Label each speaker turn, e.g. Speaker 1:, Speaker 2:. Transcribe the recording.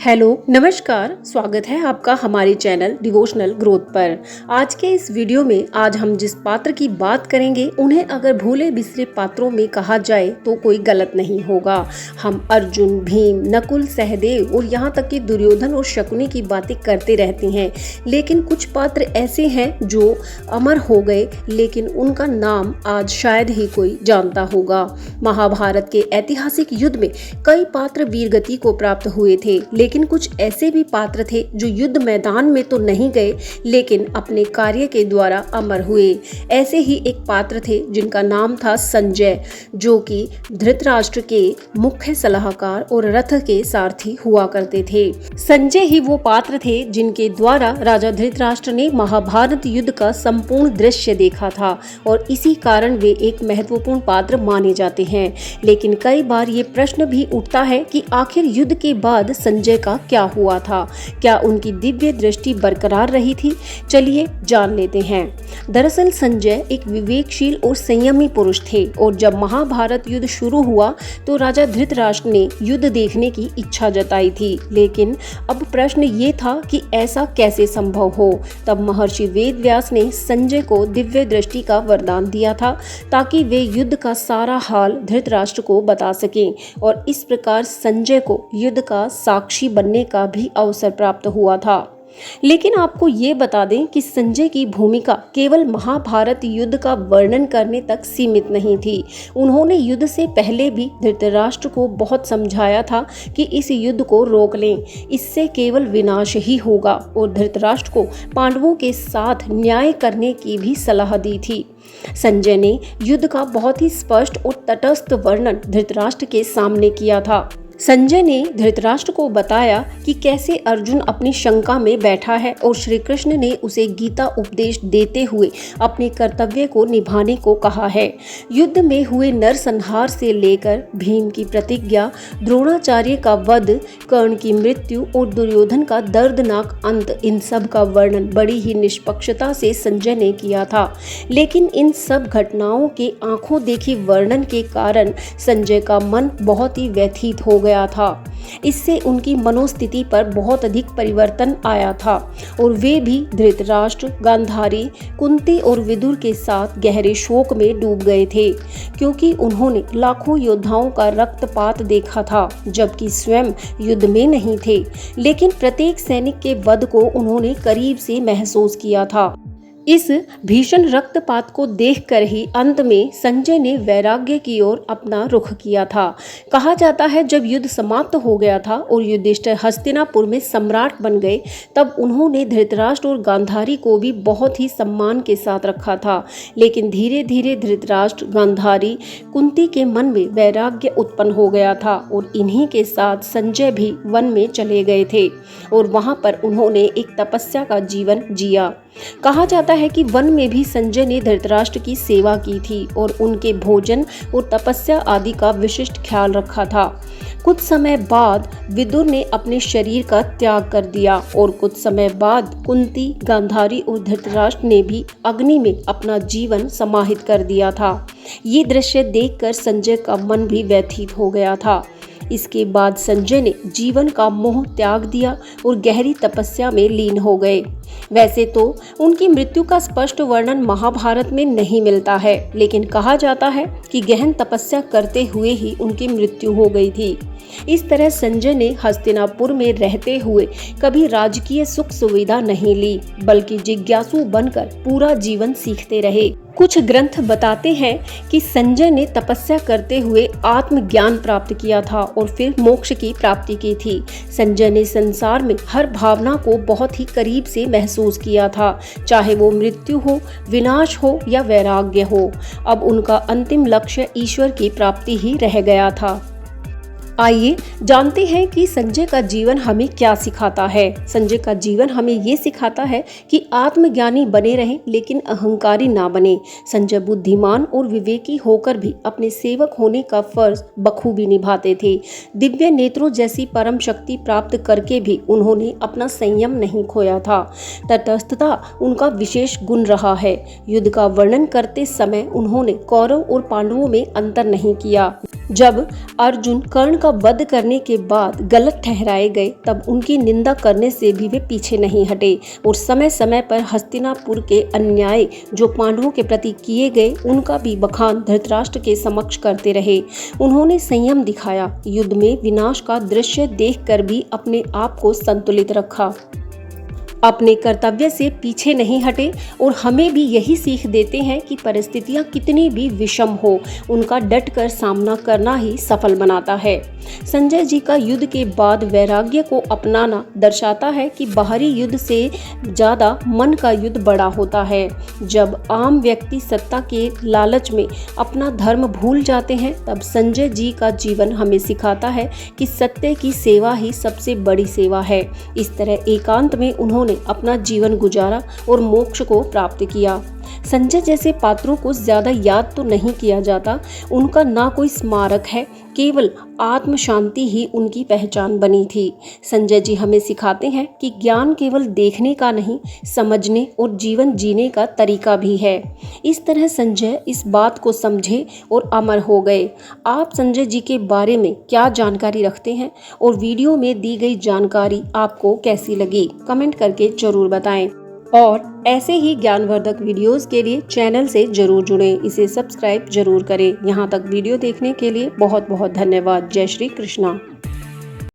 Speaker 1: Hello नमस्कार, स्वागत है आपका हमारे चैनल डिवोशनल ग्रोथ पर। आज के इस वीडियो में आज हम जिस पात्र की बात करेंगे उन्हें अगर भूले बिसरे पात्रों में कहा जाए तो कोई गलत नहीं होगा। हम अर्जुन, भीम, नकुल, सहदेव और यहाँ तक कि दुर्योधन और शकुनी की बातें करते रहते हैं, लेकिन कुछ पात्र ऐसे हैं जो अमर हो गए लेकिन उनका नाम आज शायद ही कोई जानता होगा। महाभारत के ऐतिहासिक युद्ध में कई पात्र वीरगति को प्राप्त हुए थे, लेकिन कुछ ऐसे भी पात्र थे जो युद्ध मैदान में तो नहीं गए लेकिन अपने कार्य के द्वारा अमर हुए। ऐसे ही एक पात्र थे जिनका नाम था संजय, जो कि धृतराष्ट्र के मुख्य सलाहकार और रथ के सारथी हुआ करते थे। संजय ही वो पात्र थे जिनके द्वारा राजा धृतराष्ट्र ने महाभारत युद्ध का संपूर्ण दृश्य देखा था और इसी कारण वे एक महत्वपूर्ण पात्र माने जाते हैं। लेकिन कई बार ये प्रश्न भी उठता है कि आखिर युद्ध के बाद संजय का क्या हुआ था, क्या उनकी दिव्य दृष्टि बरकरार रही थी? चलिए जान लेते हैं। दरअसल संजय एक विवेकशील और संयमी पुरुष थे और जब महाभारत युद्ध शुरू हुआ तो राजा धृतराष्ट्र ने युद्ध देखने की इच्छा जताई थी, लेकिन अब प्रश्न ये था कि ऐसा कैसे संभव हो। तब महर्षि वेदव्यास ने संजय को दिव्य दृष्टि का वरदान दिया था ताकि वे युद्ध का सारा हाल धृतराष्ट्र को बता सकें और इस प्रकार संजय को युद्ध का साक्षी बनने का भी अवसर प्राप्त हुआ था। लेकिन आपको ये बता दें कि संजय की भूमिका केवल महाभारत युद्ध का वर्णन करने तक सीमित नहीं थी। उन्होंने युद्ध से पहले भी धृतराष्ट्र को बहुत समझाया था कि इस युद्ध को रोक लें, इससे केवल विनाश ही होगा, और धृतराष्ट्र को पांडवों के साथ न्याय करने की भी सलाह दी थी। संजय ने युद्ध का बहुत ही स्पष्ट और तटस्थ वर्णन धृतराष्ट्र के सामने किया था। संजय ने धृतराष्ट्र को बताया कि कैसे अर्जुन अपनी शंका में बैठा है और श्री कृष्ण ने उसे गीता उपदेश देते हुए अपने कर्तव्य को निभाने को कहा है। युद्ध में हुए नरसंहार से लेकर भीम की प्रतिज्ञा, द्रोणाचार्य का वध, कर्ण की मृत्यु और दुर्योधन का दर्दनाक अंत, इन सब का वर्णन बड़ी ही निष्पक्षता से संजय ने किया था। लेकिन इन सब घटनाओं के आंखों देखी वर्णन के कारण संजय का मन बहुत ही व्यथित हो गया था। इससे उनकी मनोस्थिति पर बहुत अधिक परिवर्तन आया था और वे भी धृतराष्ट्र, गांधारी, कुंती और विदुर के साथ गहरे शोक में डूब गए थे, क्योंकि उन्होंने लाखों योद्धाओं का रक्तपात देखा था जबकि स्वयं युद्ध में नहीं थे। लेकिन प्रत्येक सैनिक के वध को उन्होंने करीब से महसूस किया था। इस भीषण रक्तपात को देखकर ही अंत में संजय ने वैराग्य की ओर अपना रुख किया था। कहा जाता है जब युद्ध समाप्त हो गया था और युधिष्ठिर हस्तिनापुर में सम्राट बन गए, तब उन्होंने धृतराष्ट्र और गांधारी को भी बहुत ही सम्मान के साथ रखा था। लेकिन धीरे धीरे धृतराष्ट्र, गांधारी, कुंती के मन में वैराग्य उत्पन्न हो गया था और इन्हीं के साथ संजय भी वन में चले गए थे और वहां पर उन्होंने एक तपस्या का जीवन जिया। कहा जाता है कि वन में भी संजय ने धृतराष्ट्र की सेवा की थी और उनके भोजन और तपस्या आदि का विशिष्ट ख्याल रखा था। कुछ समय बाद विदुर ने अपने शरीर का त्याग कर दिया और कुछ समय बाद कुंती, गांधारी और धृतराष्ट्र ने भी अग्नि में अपना जीवन समाहित कर दिया था। ये दृश्य देखकर संजय का मन भी व्यथित हो गया था। इसके बाद संजय ने जीवन का मोह त्याग दिया और गहरी तपस्या में लीन हो गए। वैसे तो उनकी मृत्यु का स्पष्ट वर्णन महाभारत में नहीं मिलता है, लेकिन कहा जाता है कि गहन तपस्या करते हुए ही उनकी मृत्यु हो गई थी। इस तरह संजय ने हस्तिनापुर में रहते हुए कभी राजकीय सुख सुविधा नहीं ली, बल्कि जिज्ञासु बनकर पूरा जीवन सीखते रहे। कुछ ग्रंथ बताते हैं कि संजय ने तपस्या करते हुए आत्मज्ञान प्राप्त किया था और फिर मोक्ष की प्राप्ति की थी। संजय ने संसार में हर भावना को बहुत ही करीब से महसूस किया था, चाहे वो मृत्यु हो, विनाश हो या वैराग्य हो। अब उनका अंतिम लक्ष्य ईश्वर की प्राप्ति ही रह गया था। आइए जानते हैं कि संजय का जीवन हमें क्या सिखाता है। संजय का जीवन हमें ये सिखाता है कि आत्मज्ञानी बने रहें लेकिन अहंकारी ना बने। संजय बुद्धिमान और विवेकी होकर भी अपने सेवक होने का फर्ज बखूबी निभाते थे। दिव्य नेत्रों जैसी परम शक्ति प्राप्त करके भी उन्होंने अपना संयम नहीं खोया था। तटस्थता उनका विशेष गुण रहा है। युद्ध का वर्णन करते समय उन्होंने कौरव और पांडवों में अंतर नहीं किया। जब अर्जुन कर्ण का वध करने के बाद गलत ठहराए गए तब उनकी निंदा करने से भी वे पीछे नहीं हटे और समय समय पर हस्तिनापुर के अन्याय जो पांडवों के प्रति किए गए उनका भी बखान धृतराष्ट्र के समक्ष करते रहे। उन्होंने संयम दिखाया, युद्ध में विनाश का दृश्य देखकर भी अपने आप को संतुलित रखा, अपने कर्तव्य से पीछे नहीं हटे और हमें भी यही सीख देते हैं कि परिस्थितियां कितनी भी विषम हो, उनका डटकर सामना करना ही सफल बनाता है। संजय जी का युद्ध के बाद वैराग्य को अपनाना दर्शाता है कि बाहरी युद्ध से ज़्यादा मन का युद्ध बड़ा होता है। जब आम व्यक्ति सत्ता के लालच में अपना धर्म भूल जाते हैं तब संजय जी का जीवन हमें सिखाता है कि सत्य की सेवा ही सबसे बड़ी सेवा है। इस तरह एकांत में उन्होंने अपना जीवन गुजारा और मोक्ष को प्राप्त किया। संजय जैसे पात्रों को ज्यादा याद तो नहीं किया जाता, उनका ना कोई स्मारक है, केवल आत्म शांति ही उनकी पहचान बनी थी। संजय जी हमें सिखाते हैं कि ज्ञान केवल देखने का नहीं, समझने और जीवन जीने का तरीका भी है। इस तरह संजय इस बात को समझे और अमर हो गए। आप संजय जी के बारे में क्या जानकारी रखते हैं और वीडियो में दी गई जानकारी आपको कैसी लगी, कमेंट करके जरूर बताएं। और ऐसे ही ज्ञानवर्धक वीडियोस के लिए चैनल से जरूर जुड़ें, इसे सब्सक्राइब जरूर करें। यहाँ तक वीडियो देखने के लिए बहुत बहुत धन्यवाद। जय श्री कृष्णा।